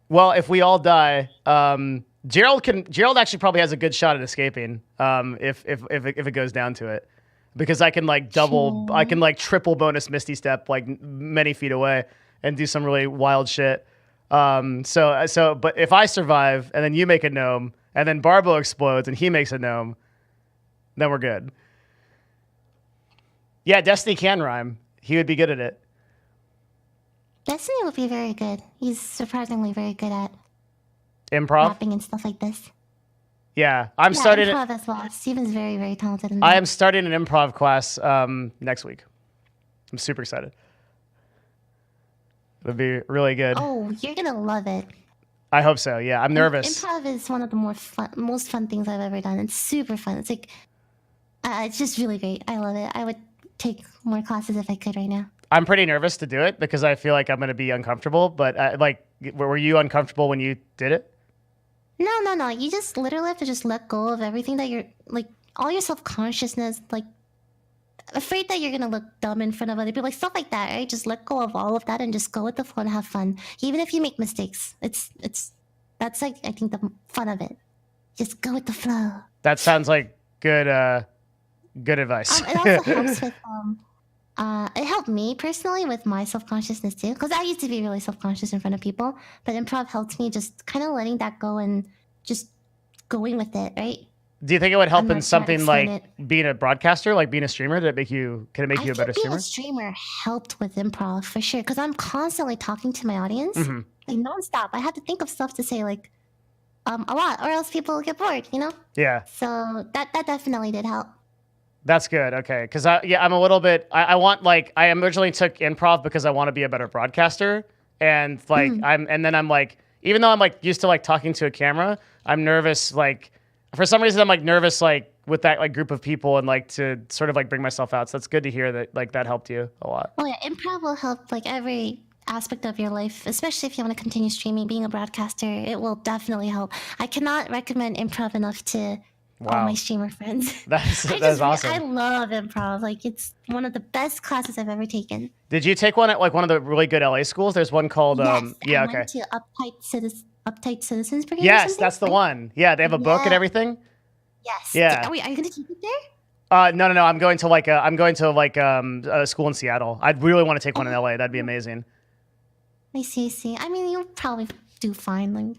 Well, if we all die, Gerald actually probably has a good shot at escaping. If it goes down to it. Because I can like I can like triple bonus Misty Step like many feet away and do some really wild shit. But if I survive and then you make a gnome and then Barbo explodes and he makes a gnome, then we're good. Yeah, Destiny can rhyme. He would be good at it.
Destiny would be very good. He's surprisingly very good at
improv,
rapping and stuff like this.
Yeah, I'm starting
improv as well. Steven's very, very talented in that.
I am starting an improv class next week. I'm super excited. It'll be really good.
Oh, you're gonna love it.
I hope so. Yeah, I'm nervous.
Improv is one of the most fun things I've ever done. It's super fun. It's like, it's just really great. I love it. I would take more classes if I could right now.
I'm pretty nervous to do it because I feel like I'm going to be uncomfortable. But were you uncomfortable when you did it?
No. You just literally have to just let go of everything that you're like, all your self-consciousness, like afraid that you're gonna look dumb in front of other people, like stuff like that, right? Just let go of all of that and just go with the flow and have fun. Even if you make mistakes, that's like I think the fun of it. Just go with the flow.
That sounds like good advice.
It also helps with it helped me personally with my self-consciousness too, because I used to be really self-conscious in front of people, but improv helped me just kind of letting that go and just going with it, right?
Do you think it would help in something like being a broadcaster, like being a streamer? Can it make you a better streamer?
Being a streamer helped with improv for sure, because I'm constantly talking to my audience, like nonstop. I had to think of stuff to say like a lot, or else people will get bored, you know?
Yeah.
So that definitely did help.
That's good. Okay, because I'm a little bit. I want like I originally took improv because I want to be a better broadcaster, and like I'm like even though I'm like used to like talking to a camera, I'm nervous like. For some reason, I'm like nervous, like with that like group of people, and like to sort of like bring myself out. So that's good to hear that like that helped you a lot.
Oh yeah, improv will help like every aspect of your life, especially if you want to continue streaming, being a broadcaster. It will definitely help. I cannot recommend improv enough to all my streamer friends.
That's awesome.
I love improv. Like it's one of the best classes I've ever taken.
Did you take one at like one of the really good LA schools? There's one called I went
to Uptight Citizens Brigade.
Yes, that's the one. Yeah, they have a book and everything.
Yes.
Yeah.
Wait, are you gonna take it there?
No. I'm going to a school in Seattle. I'd really want to take one in LA. That'd be amazing.
I see. I mean, you'll probably do fine. Like,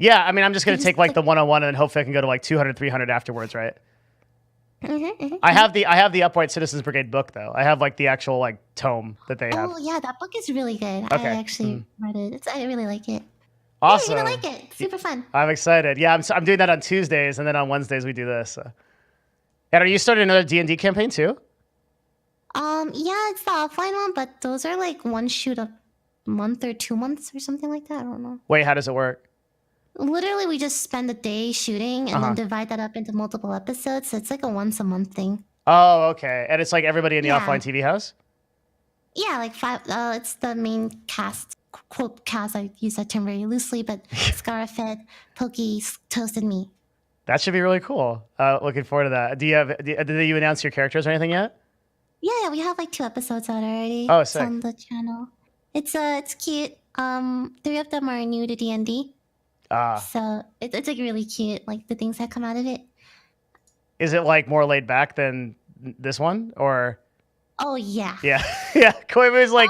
Yeah, I mean, I'm just going to
just
take like the 101 and then hopefully I can go to like 200, 300 afterwards, right? I have the Upright Citizens Brigade book though. I have like the actual like tome that they have.
Oh yeah, that book is really good.
Okay.
I actually read it. I really like it.
Awesome.
Yeah, you're gonna like it. Super fun.
I'm excited. Yeah, I'm doing that on Tuesdays, and then on Wednesdays we do this. And are you starting another D&D campaign too?
Yeah, it's the offline one, but those are like one shoot a month or 2 months or something like that. I don't know.
Wait, how does it work?
Literally, we just spend a day shooting and then divide that up into multiple episodes. So it's like a once a month thing.
Oh, okay. And it's like everybody in the offline TV house?
Yeah, like 5. It's the main cast. Quote cast. I use that term very loosely, but Scarafed, Pokey, Toast, and me.
That should be really cool. Looking forward to that. Did you announce your characters or anything yet?
Yeah, we have like 2 episodes out already.
Oh,
it's
sick.
on the channel. It's cute. 3 of them are new to D&D. So it's like really cute, like the things that come out of it.
Is it like more laid back than this one, or?
Oh yeah.
Yeah, yeah. Koibu's like,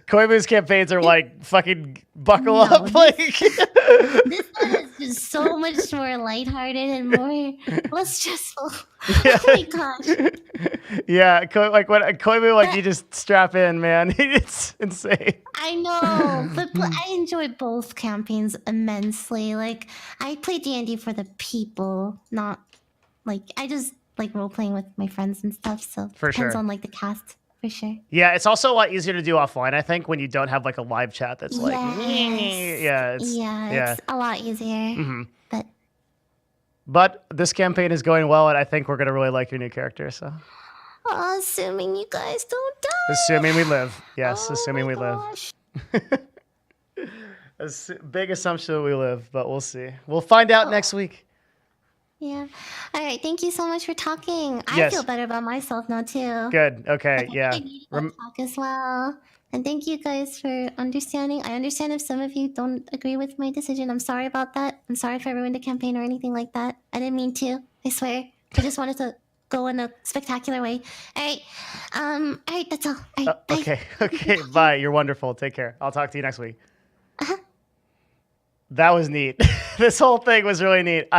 Koibu's campaigns are like fucking buckle up. Like
this one is just so much more lighthearted and more less stressful.
Yeah.
Oh my gosh.
Yeah, like when Koibu, like you just strap in, man. It's insane.
I know, but I enjoy both campaigns immensely. Like I play D&D for the people, not like I just like role playing with my friends and stuff. So depends on like the cast for sure.
Yeah, it's also a lot easier to do offline. I think when you don't have like a live chat that's like,
it's a lot easier.
But this campaign is going well, and I think we're gonna really like your new character. So,
assuming you guys don't die.
Assuming we live, yes. Assuming we live. Big assumption that we live, but we'll see. We'll find out next week.
Yeah. All right. Thank you so much for talking. I feel better about myself now too.
Good. Okay. Yeah.
I need to talk as well. And thank you guys for understanding. I understand if some of you don't agree with my decision. I'm sorry about that. I'm sorry if I ruined the campaign or anything like that. I didn't mean to. I swear. I just wanted to go in a spectacular way. All right. All right. That's all. All right. Bye.
Okay. Okay. Bye. You're wonderful. Take care. I'll talk to you next week. That was neat. This whole thing was really neat.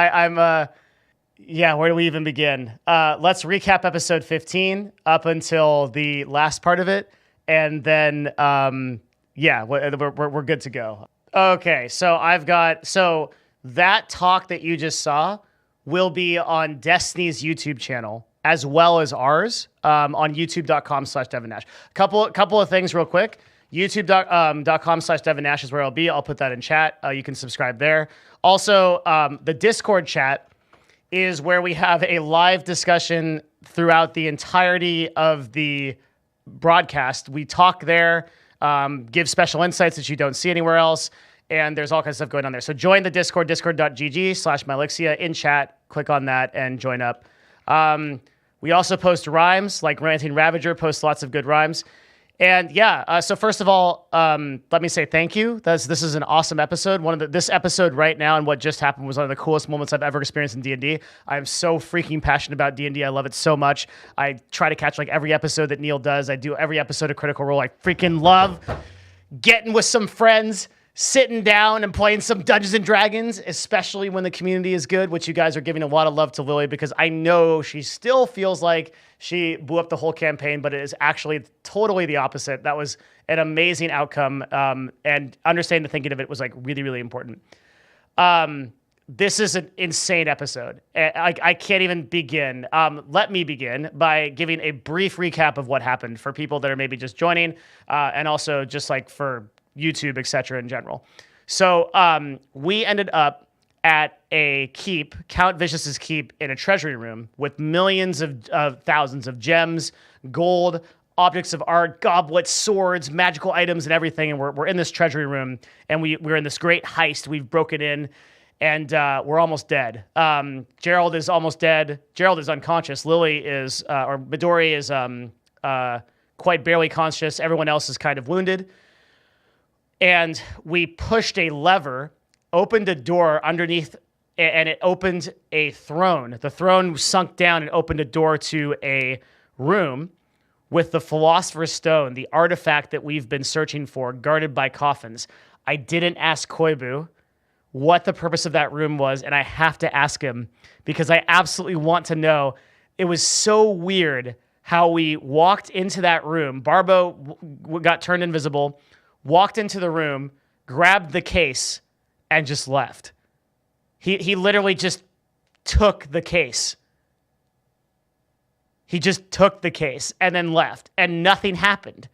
Yeah, where do we even begin? Let's recap episode 15 up until the last part of it, and then we're good to go. Okay, so that talk that you just saw will be on Destiny's YouTube channel as well as ours on youtube.com/DevinNash. Couple of things real quick. youtube.com/DevinNash is where I'll be. I'll put that in chat. You can subscribe there. Also, the Discord chat is where we have a live discussion throughout the entirety of the broadcast. We talk there, give special insights that you don't see anywhere else, and there's all kinds of stuff going on there. So join the Discord, discord.gg/Mylixia in chat. Click on that and join up. We also post rhymes, like Ranting Ravager posts lots of good rhymes. And so first of all, let me say thank you. This is an awesome episode. This episode right now and what just happened was one of the coolest moments I've ever experienced in D&D. I'm so freaking passionate about D&D. I love it so much. I try to catch like every episode that Neil does. I do every episode of Critical Role. I freaking love getting with some friends, sitting down and playing some Dungeons and Dragons, especially when the community is good, which you guys are giving a lot of love to Lily because I know she still feels like she blew up the whole campaign, but it is actually totally the opposite. That was an amazing outcome, and understanding the thinking of it was like really, really important. This is an insane episode. I can't even begin. Let me begin by giving a brief recap of what happened for people that are maybe just joining, and also just like for YouTube, etc. in general. So we ended up at a keep, Count Vicious's keep, in a treasury room with millions of thousands of gems, gold, objects of art, goblets, swords, magical items, and everything. And we're in this treasury room, and we're in this great heist. We've broken in, and we're almost dead. Gerald is almost dead. Gerald is unconscious. Lily is, or Midori is quite barely conscious. Everyone else is kind of wounded. And we pushed a lever, opened a door underneath, and it opened a throne. The throne sunk down and opened a door to a room with the Philosopher's Stone, the artifact that we've been searching for, guarded by coffins. I didn't ask Koibu what the purpose of that room was, and I have to ask him because I absolutely want to know. It was so weird how we walked into that room. Barbo got turned invisible, walked into the room, grabbed the case, and just left. He literally just took the case. He just took the case and then left, and nothing happened.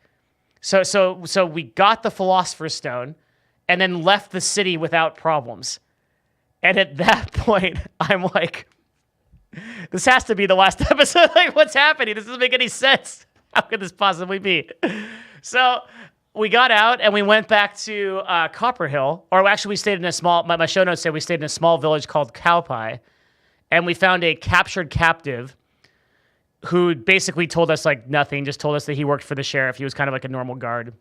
So we got the Philosopher's Stone and then left the city without problems. And at that point, I'm like, this has to be the last episode. Like, what's happening? This doesn't make any sense. How could this possibly be? So we got out and we went back to Copper Hill, or actually we stayed in a small, my show notes say we stayed in a small village called Cowpie, and we found a captured captive who basically told us like nothing, just told us that he worked for the sheriff. He was kind of like a normal guard.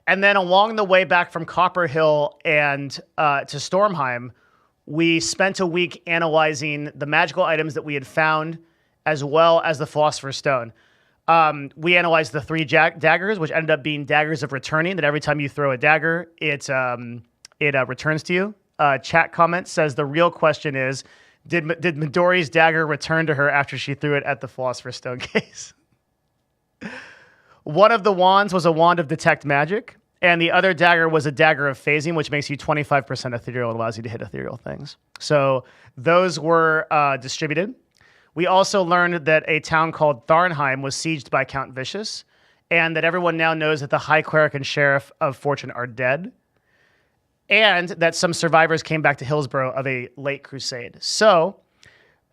And then along the way back from Copper Hill and to Stormheim, we spent a week analyzing the magical items that we had found, as well as the Philosopher's Stone. We analyzed the 3 daggers, which ended up being daggers of returning, that every time you throw a dagger, it returns to you. Chat comment says the real question is, did Midori's dagger return to her after she threw it at the Philosopher's Stone case? One of the wands was a wand of detect magic, and the other dagger was a dagger of phasing, which makes you 25% ethereal and allows you to hit ethereal things. So those were distributed. We also learned that a town called Tharnheim was sieged by Count Vicious, and that everyone now knows that the High Cleric and Sheriff of Fortune are dead, and that some survivors came back to Hillsborough of a late crusade. So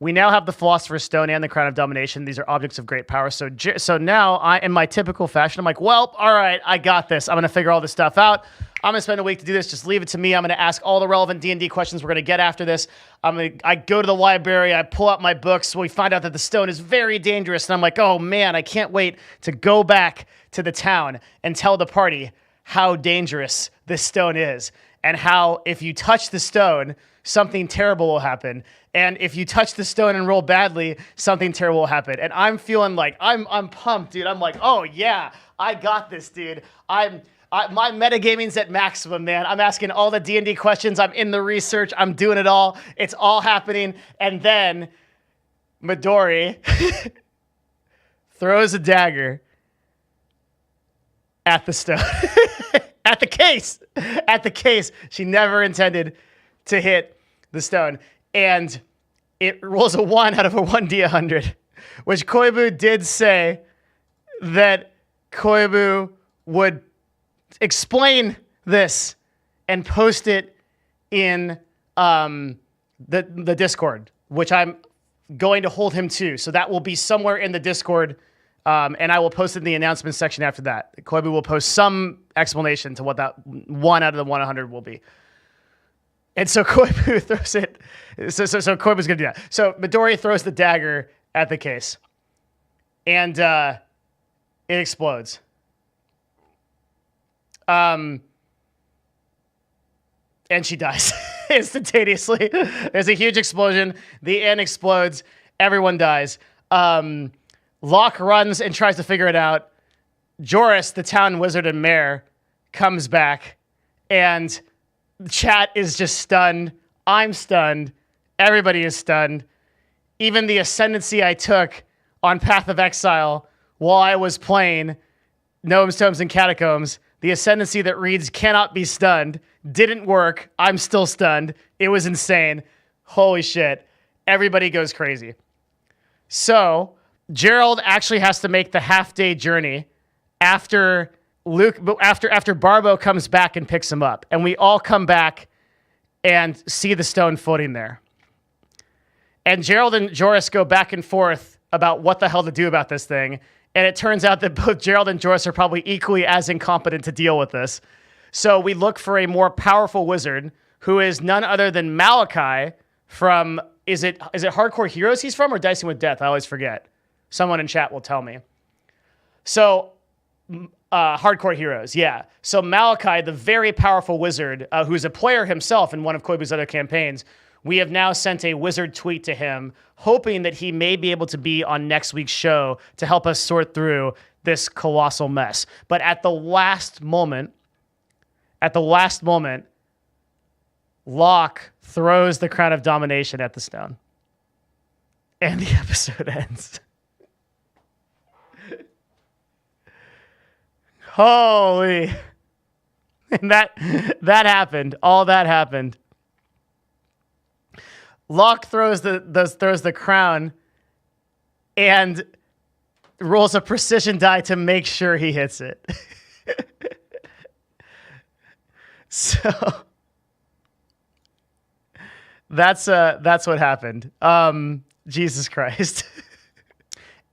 we now have the Philosopher's Stone and the Crown of Domination. These are objects of great power. So now, in my typical fashion, I'm like, well, all right, I got this. I'm going to figure all this stuff out. I'm going to spend a week to do this. Just leave it to me. I'm going to ask all the relevant D&D questions we're going to get after this. I go to the library. I pull out my books. We find out that the stone is very dangerous. And I'm like, oh, man, I can't wait to go back to the town and tell the party how dangerous this stone is, and how if you touch the stone, something terrible will happen. And if you touch the stone and roll badly, something terrible will happen. And I'm feeling like, I'm pumped, dude. I'm like, oh yeah, I got this, dude. My metagaming's at maximum, man. I'm asking all the D&D questions. I'm in the research. I'm doing it all. It's all happening. And then Midori throws a dagger at the stone. At the case. She never intended to hit the stone. And it rolls a 1 out of a 1d100, which Koibu did say that Koibu would explain this and post it in the Discord, which I'm going to hold him to. So that will be somewhere in the Discord. And I will post it in the announcement section after that. Koibu will post some explanation to what that 1 out of the 100 will be. And so Koibu throws it. So Koibu's going to do that. So Midori throws the dagger at the case. And it explodes. And she dies instantaneously. There's a huge explosion. The inn explodes. Everyone dies. Locke runs and tries to figure it out. Joris, the town wizard and mayor, comes back, and chat is just stunned. I'm stunned. Everybody is stunned. Even the ascendancy I took on Path of Exile while I was playing Gnomes, Tomes, and Catacombs, the ascendancy that reads cannot be stunned, didn't work. I'm still stunned. It was insane. Holy shit. Everybody goes crazy. So Gerald actually has to make the half-day journey after Barbo comes back and picks him up. And we all come back and see the stone floating there. And Gerald and Joris go back and forth about what the hell to do about this thing. And it turns out that both Gerald and Joris are probably equally as incompetent to deal with this. So we look for a more powerful wizard who is none other than Malachi from, is it Hardcore Heroes he's from, or Dicing with Death? I always forget. Someone in chat will tell me. So, Hardcore Heroes, yeah. So Malachi, the very powerful wizard, who's a player himself in one of Koibu's other campaigns, we have now sent a wizard tweet to him, hoping that he may be able to be on next week's show to help us sort through this colossal mess. But at the last moment, Locke throws the crown of domination at the stone. And the episode ends. Holy. And that happened. All that happened. Locke throws the crown and rolls a precision die to make sure he hits it. So that's what happened. Jesus Christ.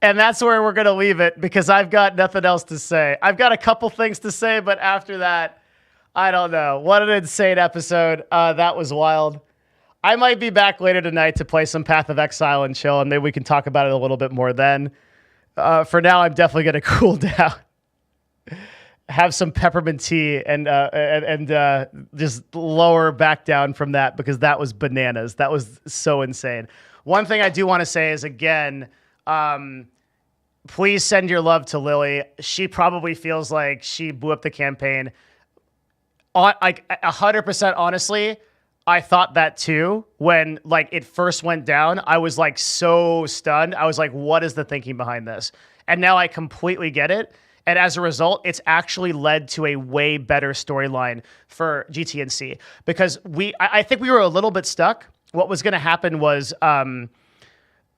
And that's where we're going to leave it because I've got nothing else to say. I've got a couple things to say, but after that, I don't know. What an insane episode. That was wild. I might be back later tonight to play some Path of Exile and chill, and maybe we can talk about it a little bit more then. For now, I'm definitely going to cool down. Have some peppermint tea and just lower back down from that because that was bananas. That was so insane. One thing I do want to say is, again, please send your love to Lily. She probably feels like she blew up the campaign. Like 100% honestly, I thought that too. When like it first went down, I was like so stunned. I was like, what is the thinking behind this? And now I completely get it. And as a result, it's actually led to a way better storyline for GTNC because I think we were a little bit stuck. What was going to happen was,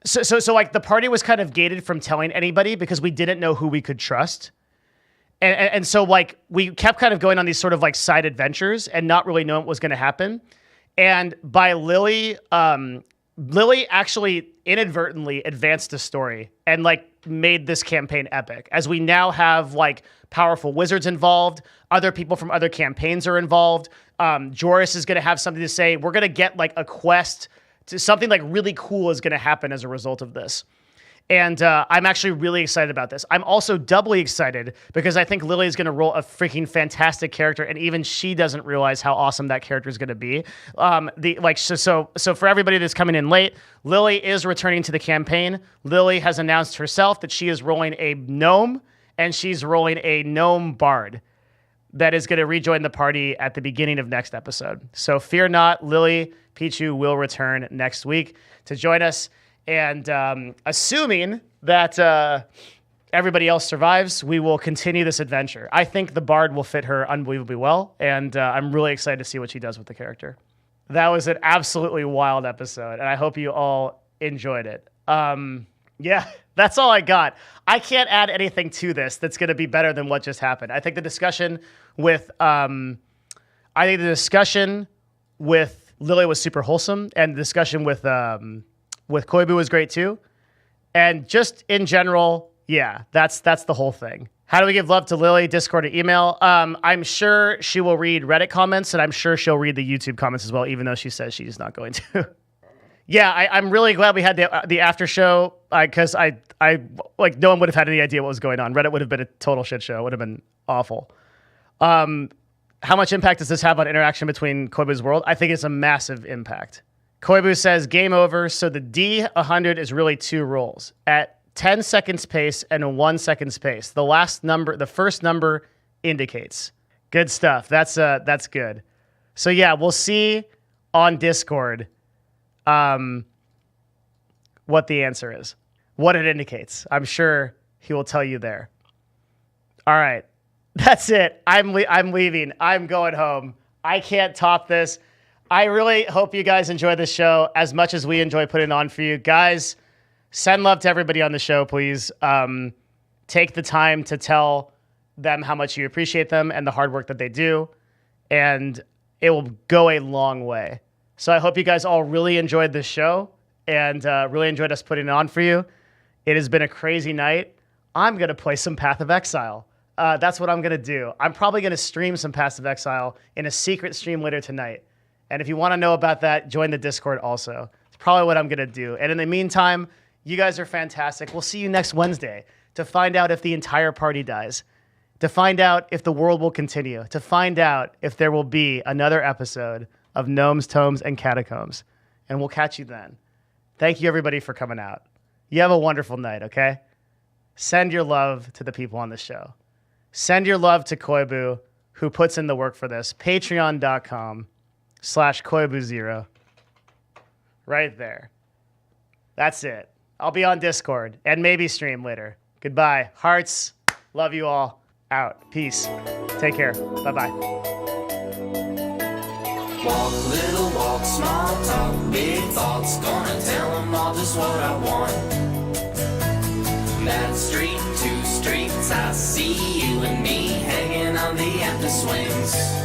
so like the party was kind of gated from telling anybody because we didn't know who we could trust. And so like we kept kind of going on these sort of like side adventures and not really knowing what was going to happen. And by Lily actually inadvertently advanced the story and like made this campaign epic as we now have like powerful wizards involved. Other people from other campaigns are involved. Joris is going to have something to say. We're going to get like a quest to something like really cool is going to happen as a result of this. And I'm actually really excited about this. I'm also doubly excited because I think Lily is going to roll a freaking fantastic character, and even she doesn't realize how awesome that character is going to be. So for everybody that's coming in late, Lily is returning to the campaign. Lily has announced herself that she is rolling a gnome, and she's rolling a gnome bard that is going to rejoin the party at the beginning of next episode. So fear not, Lily Pichu will return next week to join us. And assuming that everybody else survives, we will continue this adventure. I think the bard will fit her unbelievably well, and I'm really excited to see what she does with the character. That was an absolutely wild episode, and I hope you all enjoyed it. Yeah, that's all I got. I can't add anything to this that's going to be better than what just happened. I think the discussion with Lily was super wholesome, and the discussion with Koibu was great too. And just in general, yeah, that's the whole thing. How do we give love to Lily? Discord or email? I'm sure she will read Reddit comments, and I'm sure she'll read the YouTube comments as well, even though she says she's not going to. Yeah, I'm really glad we had the after show because I like no one would have had any idea what was going on. Reddit would have been a total shit show. It would have been awful. How much impact does this have on interaction between Koibu's world? I think it's a massive impact. Koibu says game over. So the D100 is really 2 rolls at 10 seconds pace and a 1 second pace. The first number indicates. Good stuff. That's good. So yeah, we'll see on Discord what the answer is, what it indicates. I'm sure he will tell you there. All right, that's it. I'm leaving. I'm going home. I can't top this. I really hope you guys enjoy this show as much as we enjoy putting it on for you. Guys, send love to everybody on the show, please. Take the time to tell them how much you appreciate them and the hard work that they do, and it will go a long way. So I hope you guys all really enjoyed this show and really enjoyed us putting it on for you. It has been a crazy night. I'm going to play some Path of Exile. That's what I'm going to do. I'm probably going to stream some Path of Exile in a secret stream later tonight. And if you want to know about that, join the Discord also. It's probably what I'm going to do. And in the meantime, you guys are fantastic. We'll see you next Wednesday to find out if the entire party dies, to find out if the world will continue, to find out if there will be another episode of Gnomes, Tomes, and Catacombs. And we'll catch you then. Thank you, everybody, for coming out. You have a wonderful night, okay? Send your love to the people on the show. Send your love to Koibu, who puts in the work for this. Patreon.com/. youtube.com/Koibu0. Right there. That's it. I'll be on Discord and maybe stream later. Goodbye. Hearts. Love you all. Out. Peace. Take care. Bye-bye.
Walk, little walk, small talk, big thoughts. Gonna tell them all just what I want. That street, 2 streets, I see you and me hanging on the empty swings.